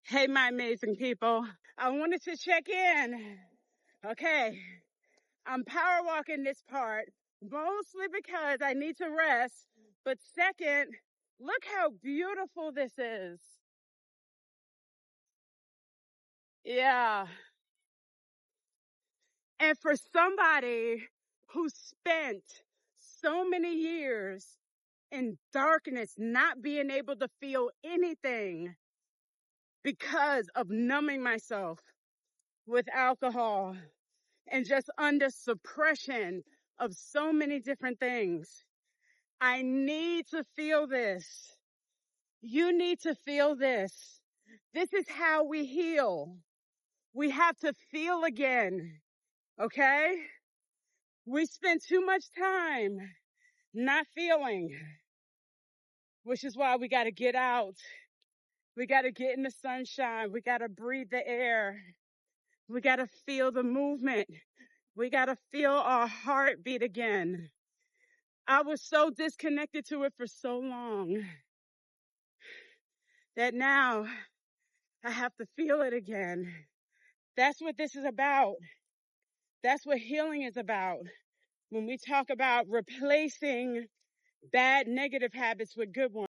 Hey, my amazing people. I wanted to check in. Okay, I'm power walking this part, mostly because I need to rest. But second, look how beautiful this is. Yeah. And for somebody who spent so many years in darkness, not being able to feel anything because of numbing myself with alcohol and just under suppression of so many different things. I need to feel this. You need to feel this. This is how we heal. We have to feel again. Okay? We spend too much time not feeling, which is why we got to get out. We got to get in the sunshine. We got to breathe the air. We got to feel the movement. We got to feel our heartbeat again. I was so disconnected to it for so long that now I have to feel it again. That's what this is about. That's what healing is about. When we talk about replacing bad negative habits with good ones.